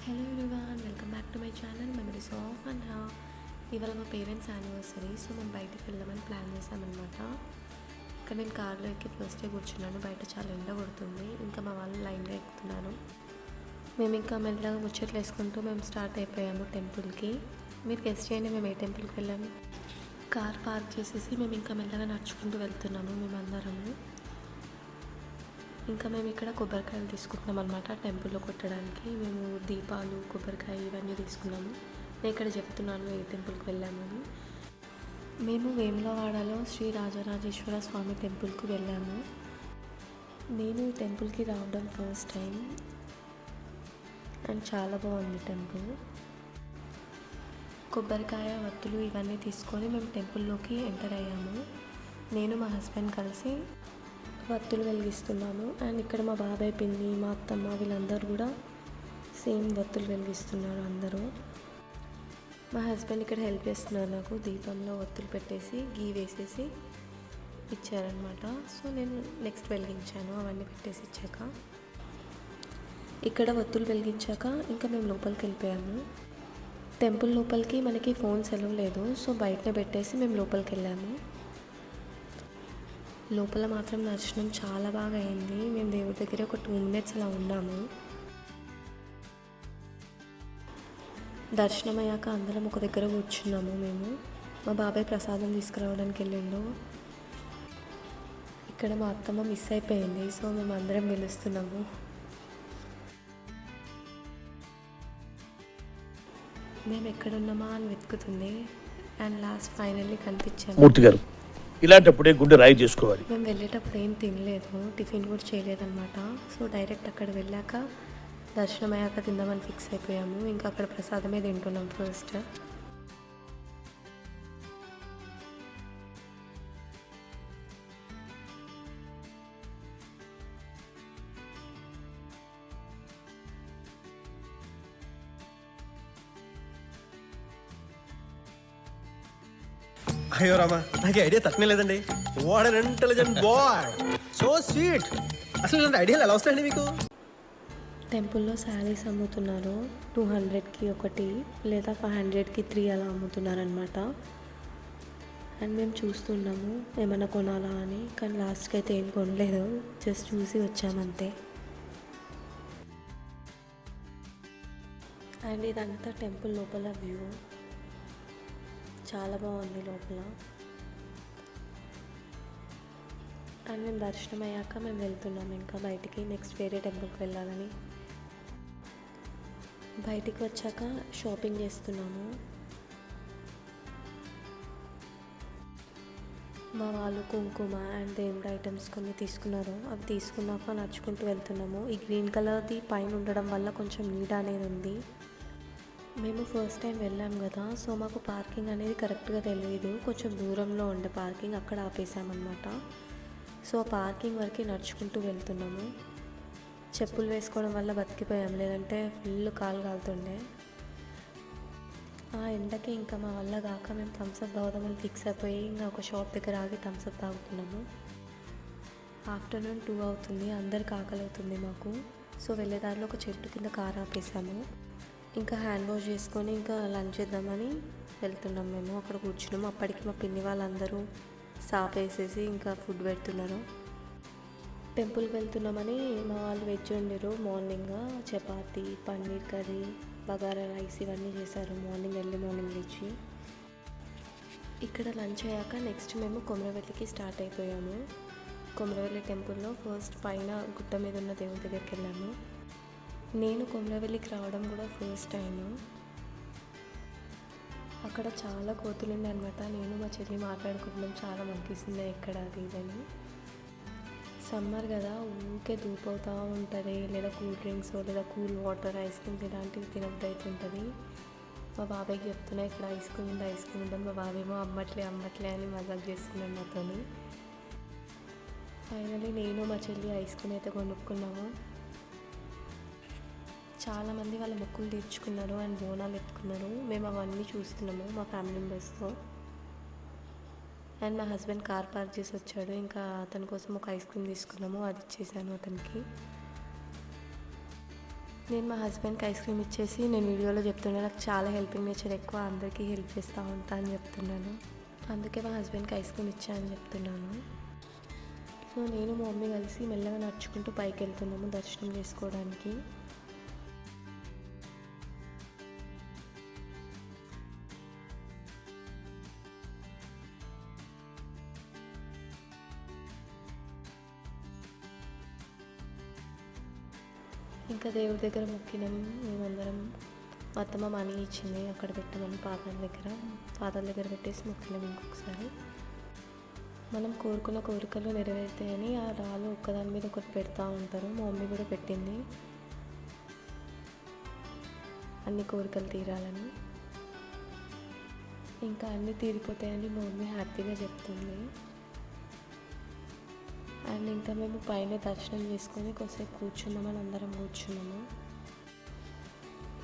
Hello everyone, welcome back to my channel memories of Anha. ఇవాళ మా parents anniversary, so మేము బయటికి వెళ్దామని ప్లాన్ చేసామన్నమాట. ఇంకా నేను కార్లో ఎక్కి ఫస్ట్ డే కూర్చున్నాను. బయట చాలా ఎండ కొడుతుంది. ఇంకా మా వాళ్ళు లైన్గా ఎక్కుతున్నారు. మేము ఇంకా మెల్లగా ముచ్చట్లు వేసుకుంటూ మేము స్టార్ట్ అయిపోయాము టెంపుల్కి. మీరు గెస్ట్ చేయండి మేము ఏ టెంపుల్కి వెళ్ళాము. కార్ పార్క్ చేసేసి మేము ఇంకా మెల్లగా నడుచుకుంటూ వెళ్తున్నాము మేమందరము. ఇంకా మేము ఇక్కడ కొబ్బరికాయలు తీసుకుంటున్నాం అనమాట. టెంపుల్లో కొట్టడానికి మేము దీపాలు, కొబ్బరికాయ ఇవన్నీ తీసుకున్నాము. నేను ఇక్కడ చెప్తున్నాను ఏ టెంపుల్కి వెళ్ళామని. మేము వేములవాడలో శ్రీ రాజరాజేశ్వర స్వామి టెంపుల్కి వెళ్ళాము. నేను ఈ టెంపుల్కి రావడం ఫస్ట్ టైం అండ్ చాలా బాగుంది టెంపుల్. కొబ్బరికాయ, వత్తులు ఇవన్నీ తీసుకొని మేము టెంపుల్లోకి ఎంటర్ అయ్యాము. నేను మా హస్బెండ్ కలిసి వత్తులు వెలిగిస్తున్నాను. అండ్ ఇక్కడ మా బాబాయ్, పిన్ని, మా అత్తమ్మ వీళ్ళందరూ కూడా సేమ్ వత్తులు వెలిగిస్తున్నారు అందరూ. మా హస్బెండ్ ఇక్కడ హెల్ప్ చేస్తున్నారు నాకు. దీపంలో వత్తులు పెట్టేసి గీ వేసేసి ఇచ్చారనమాట. సో నేను నెక్స్ట్ వెలిగించాను అవన్నీ పెట్టేసి ఇచ్చాక. ఇక్కడ వత్తులు వెలిగించాక ఇంకా మేము లోపలికి వెళ్ళిపోయాము. టెంపుల్ లోపలికి మనకి ఫోన్స్ అలౌ లేదు, సో బయటనే పెట్టేసి మేము లోపలికి వెళ్ళాము. లోపల మాత్రం దర్శనం చాలా బాగా అయింది. మేము దేవుడి దగ్గర ఒక 2 minutes అలా ఉన్నాము. దర్శనం అయ్యాక అందరం ఒక దగ్గర కూర్చున్నాము మేము. మా బాబాయ్ ప్రసాదం తీసుకురావడానికి వెళ్ళిండు. ఇక్కడ మా అత్తమ్మ మిస్ అయిపోయింది, సో మేము అందరం పిలుస్తున్నాము. మేము ఎక్కడున్నామా అని వెతుకుతుంది. అండ్ లాస్ట్ ఫైనల్లీ కనిపించాము. మూర్తి గారు, ఇలాంటప్పుడే గుండె రాయి చేసుకోవాలి. మేము వెళ్ళేటప్పుడు ఏం తినలేదు, టిఫిన్ కూడా చేయలేదన్నమాట. సో డైరెక్ట్ అక్కడ వెళ్ళాక దర్శనం అయ్యాక తిందామని ఫిక్స్ అయిపోయాము. ఇంకా అక్కడ ప్రసాదమే తింటున్నాం ఫస్ట్. అయ్యో రామా, నాకు ఐడియా తక్కువ లేదండి. What an intelligent boy, so sweet. అసలు ఇలాంటి ఐడియాలు ఎలా వస్తాయండి మీకు? టెంపుల్లో శారీస్ అమ్ముతున్నారు. 200కి ఒకటి లేదా 500కి 3 అలా అమ్ముతున్నారనమాట. అండ్ మేము చూస్తున్నాము ఏమైనా కొనాలా అని, కానీ లాస్ట్కి అయితే ఏం కొనలేదు, జస్ట్ చూసి వచ్చామంతే. అండ్ ఇదంతా టెంపుల్ లోపల వ్యూ చాలా బాగుంది లోపల. అండ్ మేము దర్శనం అయ్యాక మేము వెళ్తున్నాము ఇంకా బయటికి, నెక్స్ట్ వేరే టెంపుల్కి వెళ్ళాలని. బయటికి వచ్చాక షాపింగ్ చేస్తున్నాము. మా వాళ్ళు కుంకుమ అండ్ దేవుడు ఐటమ్స్ కొన్ని తీసుకున్నారు. అవి తీసుకున్నాక నడుచుకుంటూ వెళ్తున్నాము. ఈ గ్రీన్ కలర్ది పైన ఉండడం వల్ల కొంచెం నీడ అనేది ఉంది. మేము ఫస్ట్ టైం వెళ్ళాం కదా, సో మాకు పార్కింగ్ అనేది కరెక్ట్గా తెలియదు. కొంచెం దూరంలో ఉండే పార్కింగ్, అక్కడ ఆపేసామన్నమాట. సో ఆ పార్కింగ్ వరకు నడుచుకుంటూ వెళ్తున్నాము. చెప్పులు వేసుకోవడం వల్ల బతికిపోయాం, లేదంటే ఫుల్ కాలు కాలుతుండే. ఆ ఎండకి ఇంకా మా వల్ల కాక మేము థమ్స్అప్ తాగుదామని ఫిక్స్ అయిపోయి ఇంకా ఒక షాప్ దగ్గర ఆగి థమ్స్అప్ తాగుతున్నాము. ఆఫ్టర్నూన్ 2 అవుతుంది, అందరికి ఆకలి అవుతుంది మాకు. సో వెళ్ళేదారిలో ఒక చెట్టు కింద కార్ ఆపేసాము. ఇంకా హ్యాండ్ వాష్ చేసుకొని ఇంకా లంచ్ చేద్దామని వెళ్తున్నాం మేము. అక్కడ కూర్చున్నాము. అప్పటికి మా పిన్ని వాళ్ళందరూ సాప్ వేసేసి ఇంకా ఫుడ్ పెడుతున్నారు. టెంపుల్కి వెళ్తున్నామని మా వాళ్ళు వెజ్ వండారు. Morning chapati, paneer curry, bagara rice ఇవన్నీ చేశారు ఎర్లీ మార్నింగ్ లేచి. ఇక్కడ లంచ్ అయ్యాక నెక్స్ట్ మేము కొమరవెల్లికి స్టార్ట్ అయిపోయాము. కొమరవెల్లి టెంపుల్లో ఫస్ట్ పైన గుట్ట మీద ఉన్న దేవుడి దగ్గరికి వెళ్ళాము. నేను కొమరవెల్లికి రావడం కూడా ఫస్ట్ టైము. అక్కడ చాలా కోతులు ఉన్నాయి అనమాట. నేను మా చెల్లి మాట్లాడుకుంటున్నాం, చాలా మంకీస్ ఉన్నాయి ఎక్కడ అది ఇదని. సమ్మర్ కదా, ఊరికే ధూప్ అవుతూ ఉంటుంది, లేదా కూల్ డ్రింక్స్ లేదా కూల్ వాటర్, ఐస్ క్రీమ్స్ ఇలాంటివి తినబుద్ధి అవుతుంటుంది. మా బాబాయ్కి చెప్తున్నా ఇక్కడ ఐస్ క్రీమ్ ఉంటుంది. మా బాబాయేమో అమ్మట్లే అని మజాక్ చేస్తున్నాడు నాతో. ఫైనలీ నేను మా చెల్లి ఐస్ క్రీమ్ అయితే కొనుక్కున్నాము. చాలామంది వాళ్ళ మొక్కులు తీర్చుకున్నారు అండ్ బోనాలు ఎత్తుకున్నారు. మేము అవన్నీ చూస్తున్నాము మా ఫ్యామిలీ మెంబర్స్తో. అండ్ మా హస్బెండ్ కార్ పార్క్ చేసి వచ్చాడు. ఇంకా అతని కోసం ఒక ఐస్ క్రీమ్ తీసుకున్నాము, అది ఇచ్చేసాను అతనికి. నేను మా హస్బెండ్కి ఐస్ క్రీమ్ ఇచ్చేసి నేను వీడియోలో చెప్తున్నాను నాకు చాలా హెల్పింగ్ నేచర్ ఎక్కువ, అందరికీ హెల్ప్ చేస్తూ ఉంటా అని చెప్తున్నాను. అందుకే మా హస్బెండ్కి ఐస్ క్రీమ్ ఇచ్చా అని చెప్తున్నాను. సో నేను మా మమ్మీ కలిసి మెల్లగా నడుచుకుంటూ పైకి వెళ్తున్నాము దర్శనం చేసుకోవడానికి. ఇంకా దేవుడి దగ్గర మొక్కినాం మేమందరం. మా అత్తమ్మ మనీ ఇచ్చింది అక్కడ పెట్టమని పాదాల దగ్గర పెట్టేసి మొక్కినాం ఇంకొకసారి. మనం కోరుకున్న కోరికలు నెరవేరుతాయని ఆ రాళ్ళు ఒక్కదాని మీద ఒకటి పెడతా ఉంటారు. మా మమ్మీ కూడా పెట్టింది అన్ని కోరికలు తీరాలని. ఇంకా అన్నీ తీరిపోతాయని మా మమ్మీ హ్యాపీగా చెప్తుంది. అండ్ ఇంకా మేము పైన దర్శనం చేసుకొని కొంచెంసేపు కూర్చున్నామని అందరం కూర్చున్నాము.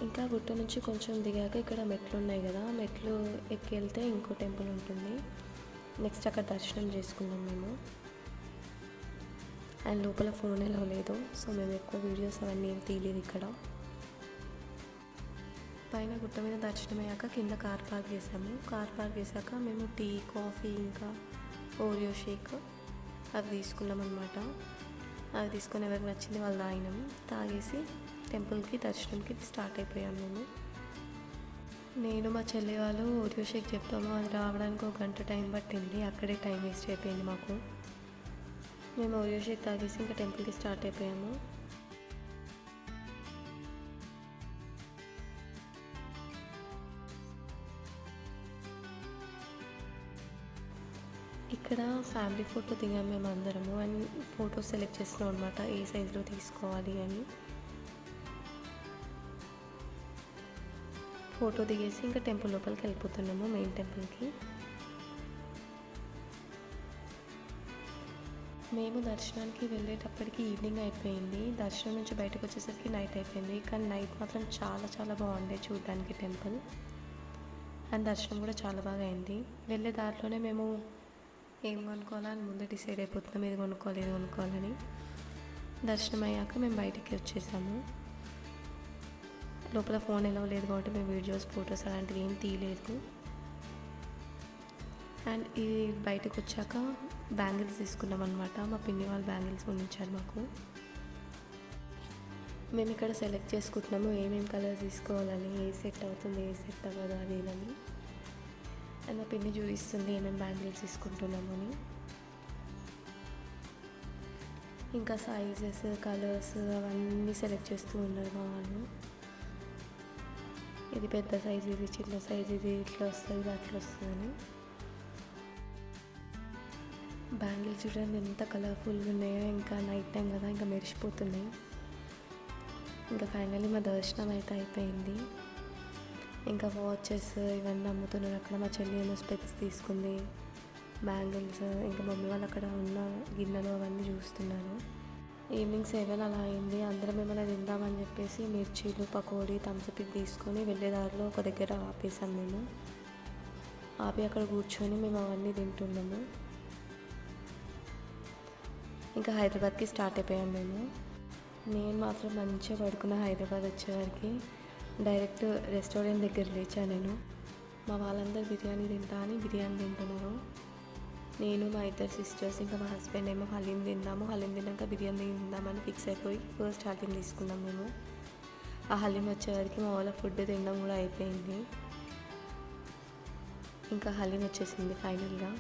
ఇంకా గుట్ట నుంచి కొంచెం దిగాక ఇక్కడ మెట్లు ఉన్నాయి కదా, మెట్లు ఎక్కి వెళ్తే ఇంకో టెంపుల్ ఉంటుంది. నెక్స్ట్ అక్కడ దర్శనం చేసుకున్నాం మేము. అండ్ లోపల ఫోన్ ఎలా లేదు, సో మేము ఎక్కువ వీడియోస్ అవన్నీ ఏం తీయలేదు. ఇక్కడ పైన గుట్ట మీద దర్శనం అయ్యాక కింద కార్ పార్క్ చేసాము. కార్ పార్క్ చేశాక మేము టీ, కాఫీ ఇంకా ఓరియో షేక్ అవి తీసుకున్నాం అనమాట. అవి తీసుకొని ఎవరికి నచ్చింది వాళ్ళు తాగినాము. తాగేసి టెంపుల్కి దర్శనంకి స్టార్ట్ అయిపోయాము. నేను మా చెల్లి వాళ్ళు ఓరియో షేక్ చెప్పాము, అది రావడానికి 1 గంట టైం పట్టింది. అక్కడే టైం వేస్ట్ అయిపోయింది మాకు. మేము ఓరియో షేక్ తాగేసి ఇంకా టెంపుల్కి స్టార్ట్ అయిపోయాము. ఇక్కడ ఫ్యామిలీ ఫోటో దిగాం మేము అందరము. అండ్ ఫోటో సెలెక్ట్ చేస్తున్నాం అనమాట ఏ సైజులో తీసుకోవాలి అని. ఫోటో దిగేసి ఇంకా టెంపుల్ లోపలికి వెళ్ళిపోతున్నాము, మెయిన్ టెంపుల్కి. మేము దర్శనానికి వెళ్ళేటప్పటికి ఈవినింగ్ అయిపోయింది. దర్శనం నుంచి బయటకు వచ్చేసరికి నైట్ అయిపోయింది. కానీ నైట్ మాత్రం చాలా చాలా బాగుండే చూడడానికి టెంపుల్. అండ్ దర్శనం కూడా చాలా బాగా అయింది. వెళ్ళే దారిలోనే మేము ఏం కొనుక్కోవాలని ముందే డిసైడ్ అయిపోతున్నాం, ఇది కొనుక్కోవాలి ఇది కొనుక్కోవాలని. దర్శనం అయ్యాక మేము బయటికి వచ్చేసాము. లోపల ఫోన్ ఎలా లేదు కాబట్టి మేము వీడియోస్, ఫొటోస్ అలాంటివి ఏం తీయలేదు. అండ్ ఇది బయటకు వచ్చాక బ్యాంగిల్స్ తీసుకున్నాం అనమాట. మా పిన్ని వాళ్ళు బ్యాంగిల్స్ కొనిచ్చారు మాకు. మేము ఇక్కడ సెలెక్ట్ చేసుకుంటున్నాము ఏమేమి కలర్స్ తీసుకోవాలని, ఏ సెట్ అవుతుంది ఏ సెట్ అవ్వదు అది అని. అండ్ మా పిన్ని చూపిస్తుంది ఏమేమి బ్యాంగిల్స్ తీసుకుంటున్నాము అని. ఇంకా సైజెస్, కలర్స్ అవన్నీ సెలెక్ట్ చేస్తూ ఉన్నారు మా వాళ్ళు. ఇది పెద్ద సైజు, ఇది చిన్న సైజు, ఇది ఇట్లా వస్తుంది, ఇది అట్లా వస్తుందని. బ్యాంగిల్స్ చూడండి ఎంత కలర్ఫుల్గా ఉన్నాయో. ఇంకా నైట్ టైం కదా ఇంకా మెరిసిపోతున్నాయి. ఇంకా ఫైనల్లీ మా దర్శనం అయితే అయిపోయింది. ఇంకా వాచెస్ ఇవన్నీ అమ్ముతున్నారు అక్కడ. మా చెల్లి ఏమో స్పెక్స్ తీసుకుంది, బ్యాంగిల్స్. ఇంకా మమ్మీ వాళ్ళు అక్కడ ఉన్న గిన్నెలు అవన్నీ చూస్తున్నారు. ఈవినింగ్ 7 అలా అయింది. అందరం ఏమైనా తిందామని చెప్పేసి మిర్చీలు, పకోడీ, థమ్స్అప్ తీసుకొని వెళ్ళేదారిలో ఒక దగ్గర ఆపేసాం మేము. ఆపి అక్కడ కూర్చొని మేము అవన్నీ తింటున్నాము. ఇంకా హైదరాబాద్కి స్టార్ట్ అయిపోయాం మేము. నేను మాత్రం మంచిగా పడుకున్న హైదరాబాద్ వచ్చేవారికి. డైరెక్ట్ రెస్టారెంట్ దగ్గర లేచా నేను. మా వాళ్ళందరూ బిర్యానీ తింటా అని బిర్యానీ తింటున్నారు. నేను, మా 2 సిస్టర్స్ ఇంకా మా హస్బెండ్ ఏమో హలీం తిందాము, హలీం తిన్నాక బిర్యానీ తిందామని ఫిక్స్ అయిపోయి ఫస్ట్ హలీం తీసుకున్నాం మేము. ఆ హలీం వచ్చేవారికి మా వాళ్ళ ఫుడ్ తినడం కూడా అయిపోయింది. ఇంకా హలీం వచ్చేసింది ఫైనల్గా.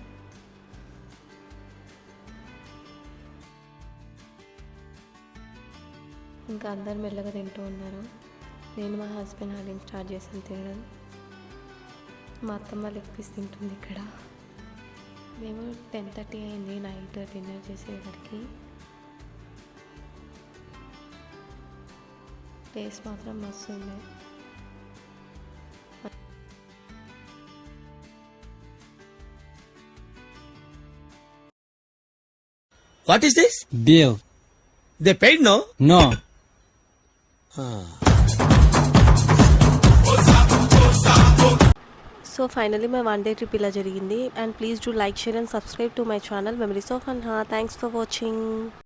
ఇంకా అందరు మెల్లగా తింటూ ఉన్నారు. నేను మా హస్బెండ్ హలీం స్టార్ట్ చేసాను తినడం. మా అత్తమ్మ లెగ్ పీస్ తింటుంది ఇక్కడ. మేము 10:30 అయింది నైట్ డిన్నర్ చేసేసరికి. టేస్ట్ మాత్రం మస్తు ఉంది. What is this? Bill. They paid, no? No. So finally my 1 day trip ఇలా జరిగింది. And please do like, share and subscribe to my channel memories of Anha. Thanks for watching.